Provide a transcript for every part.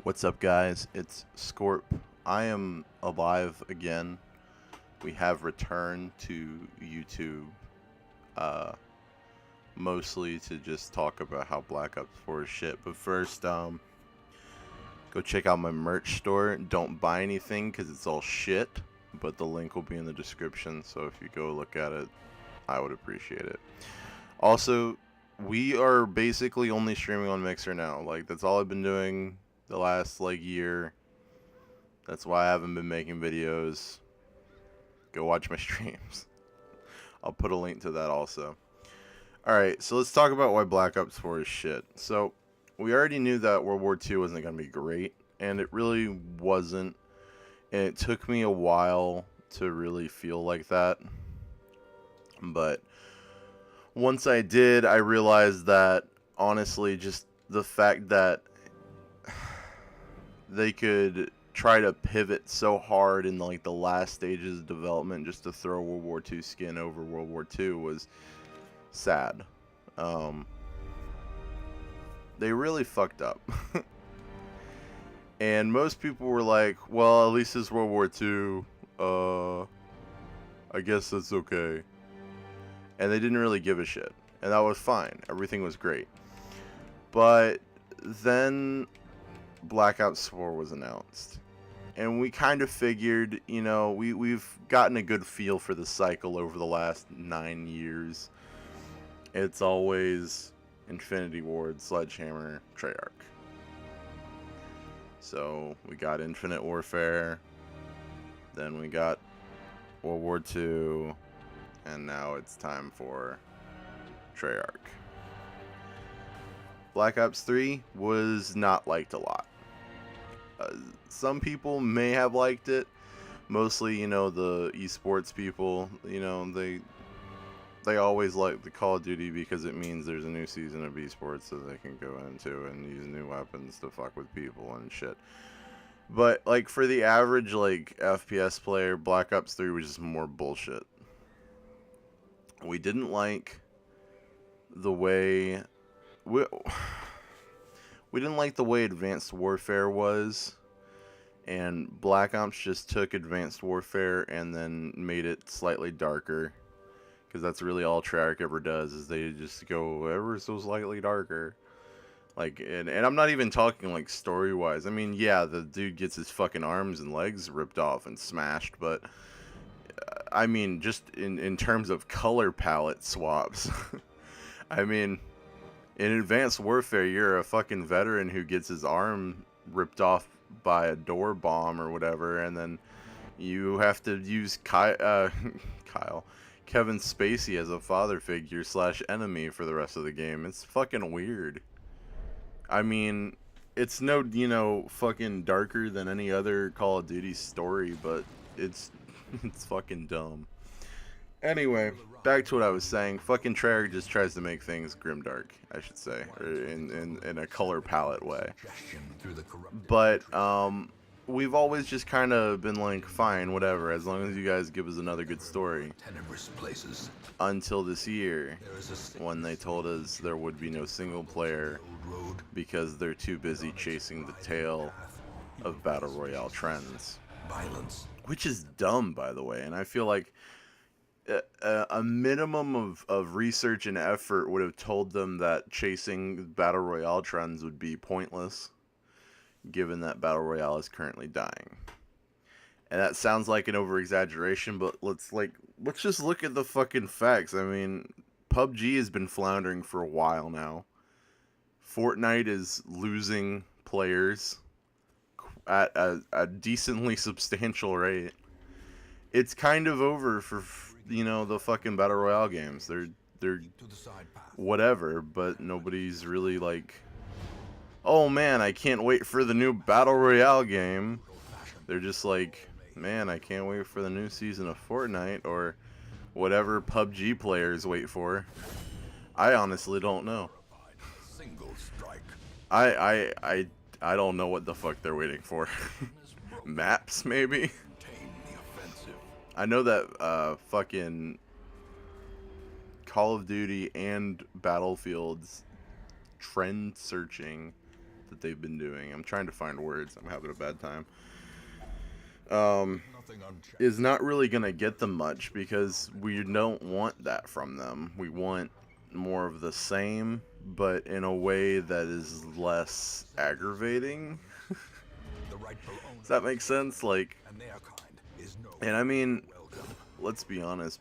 What's up, guys? It's Scorp. I am alive again. We have returned to YouTube, mostly to just talk about how Black Ops 4 is shit. But first, go check out my merch store. Don't buy anything because it's all shit, but the link will be in the description. So if you go look at it, I would appreciate it. Also, we are basically only streaming on Mixer now. Like, that's all I've been doing the last year. That's why I haven't been making videos. Go watch my streams. I'll put a link to that also. Alright, so let's talk about why Black Ops 4 is shit. So, we already knew that World War II wasn't going to be great, and it really wasn't. And it took me a while to really feel like that. But once I did, I realized that, honestly, just the fact that they could try to pivot so hard in the last stages of development just to throw World War II skin over World War II was sad. They really fucked up. And most people were like, well, at least it's World War II. I guess that's okay. And they didn't really give a shit. And that was fine. Everything was great. But then Black Ops 4 was announced. And we kind of figured, you know, we've gotten a good feel for the cycle over the last 9 years. It's always Infinity Ward, Sledgehammer, Treyarch. So we got Infinite Warfare, then we got World War II, and now it's time for Treyarch. Black Ops 3 was not liked a lot. Some people may have liked it, mostly, you know, the esports people. You know, they always like the Call of Duty because it means there's a new season of esports that they can go into and use new weapons to fuck with people and shit. But like for the average FPS player, Black Ops 3 was just more bullshit. We didn't like the way we didn't like the way Advanced Warfare was, and Black Ops just took Advanced Warfare and then made it slightly darker, because that's really all Treyarch ever does, is they just go ever so slightly darker. And I'm not even talking story-wise. I mean, yeah, the dude gets his fucking arms and legs ripped off and smashed, but I mean, just in terms of color palette swaps. I mean, in Advanced Warfare, you're a fucking veteran who gets his arm ripped off by a door bomb or whatever, and then you have to use Kevin Spacey as a father figure / enemy for the rest of the game. It's fucking weird. I mean, it's no, you know, fucking darker than any other Call of Duty story, but it's fucking dumb. Anyway, back to what I was saying. Fucking Treyarch just tries to make things grimdark, I should say, or in a color palette way. But we've always just kind of been like, fine, whatever, as long as you guys give us another good story. Until this year, when they told us there would be no single player because they're too busy chasing the tail of Battle Royale trends. Which is dumb, by the way, and I feel like a minimum of research and effort would have told them that chasing Battle Royale trends would be pointless, given that Battle Royale is currently dying. And that sounds like an over-exaggeration, but let's just look at the fucking facts. I mean, PUBG has been floundering for a while now. Fortnite is losing players at a decently substantial rate. It's kind of over for, you know, the fucking Battle Royale games. They're whatever, but nobody's really like, oh man, I can't wait for the new Battle Royale game. They're just like, man, I can't wait for the new season of Fortnite, or whatever PUBG players wait for. I honestly don't know. I don't know what the fuck they're waiting for. Maps, maybe? I know that fucking Call of Duty and Battlefield's trend searching that they've been doing. I'm trying to find words. I'm having a bad time. Is not really going to get them much because we don't want that from them. We want more of the same, but in a way that is less aggravating. Does that make sense? Like, and I mean, let's be honest,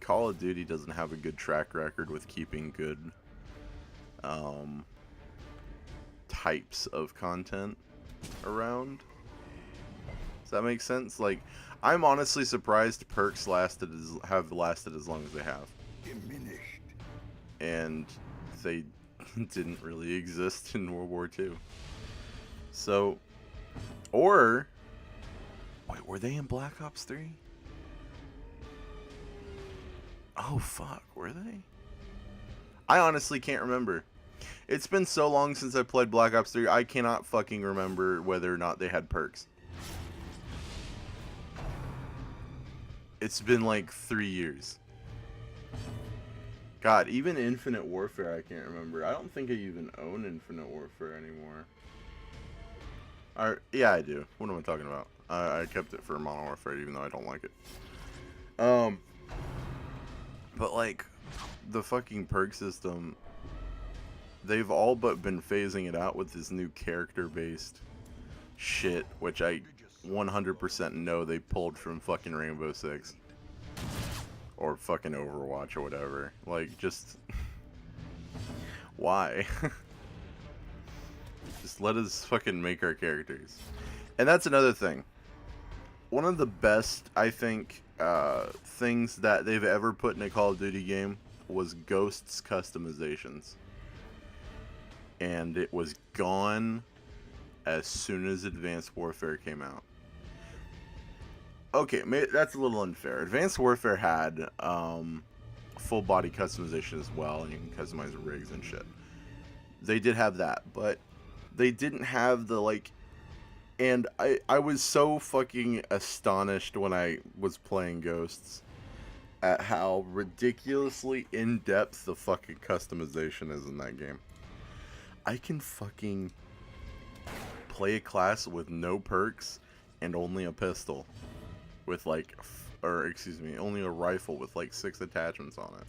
Call of Duty doesn't have a good track record with keeping good types of content around. Does that make sense? Like, I'm honestly surprised perks have lasted as long as they have. And they didn't really exist in World War II. So, or wait, were they in Black Ops 3? Oh fuck, were they? I honestly can't remember. It's been so long since I played Black Ops 3, I cannot fucking remember whether or not they had perks. It's been like 3 years. God, even Infinite Warfare I can't remember. I don't think I even own Infinite Warfare anymore. Yeah, I do. What am I talking about? I kept it for Modern Warfare even though I don't like it. But like, the fucking perk system, they've all but been phasing it out with this new character-based shit, which I 100% know they pulled from fucking Rainbow Six. Or fucking Overwatch or whatever. Like, just... why? Just let us fucking make our characters. And that's another thing. One of the best, I think, things that they've ever put in a Call of Duty game was Ghost's customizations. And it was gone as soon as Advanced Warfare came out. Okay, that's a little unfair. Advanced Warfare had full body customization as well, and you can customize rigs and shit. They did have that, but they didn't have the, like... And I was so fucking astonished when I was playing Ghosts at how ridiculously in-depth the fucking customization is in that game. I can fucking play a class with no perks and only a pistol. With like, only a rifle with like 6 attachments on it.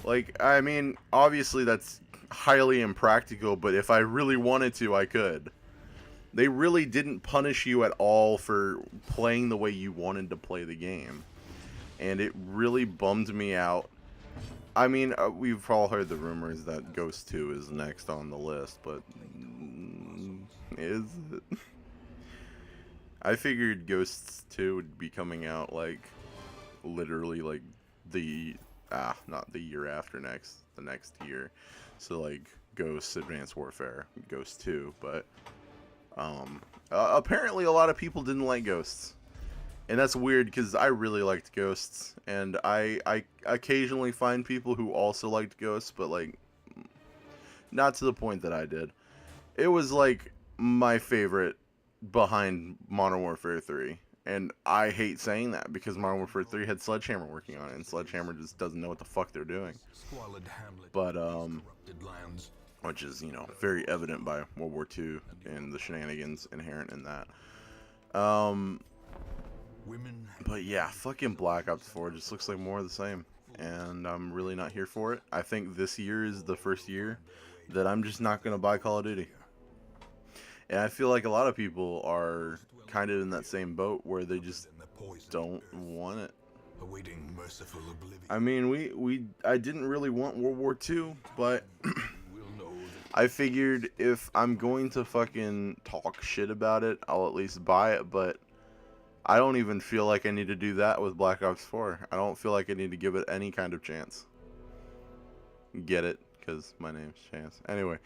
Like, I mean, obviously that's highly impractical, but if I really wanted to, I could. They really didn't punish you at all for playing the way you wanted to play the game. And it really bummed me out. I mean, we've all heard the rumors that Ghost 2 is next on the list, but is it? I figured Ghosts 2 would be coming out, like, literally, like, not the year after next, the next year. So, like, Ghosts Advanced Warfare, Ghost 2, but, apparently a lot of people didn't like Ghosts. And that's weird, because I really liked Ghosts, and I occasionally find people who also liked Ghosts, but, like, not to the point that I did. It was, like, my favorite behind Modern Warfare 3, and I hate saying that because Modern Warfare 3 had Sledgehammer working on it, and Sledgehammer just doesn't know what the fuck they're doing. But which is, you know, very evident by World War II and the shenanigans inherent in that. But yeah, fucking Black Ops 4 just looks like more of the same, and I'm really not here for it. I think this year is the first year that I'm just not gonna buy Call of Duty. And I feel like a lot of people are kind of in that same boat where they just don't want it. I mean, I didn't really want World War II, but I figured if I'm going to fucking talk shit about it, I'll at least buy it, but I don't even feel like I need to do that with Black Ops 4. I don't feel like I need to give it any kind of chance. Get it? Because my name's Chance. Anyway.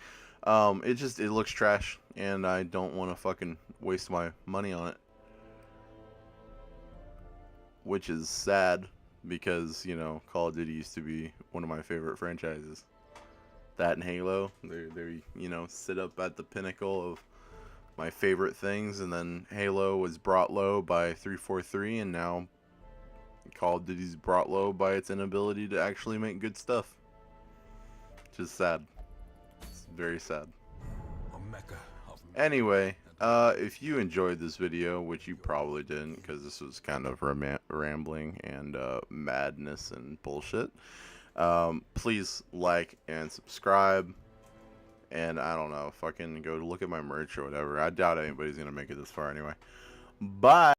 It looks trash, and I don't want to fucking waste my money on it. Which is sad, because, you know, Call of Duty used to be one of my favorite franchises. That and Halo, they you know, sit up at the pinnacle of my favorite things, and then Halo was brought low by 343, and now Call of Duty's brought low by its inability to actually make good stuff. Which is sad. Very sad. Anyway, if you enjoyed this video, which you probably didn't, because this was kind of rambling and madness and bullshit, please like and subscribe. And I don't know, fucking go look at my merch or whatever. I doubt anybody's gonna make it this far anyway. Bye.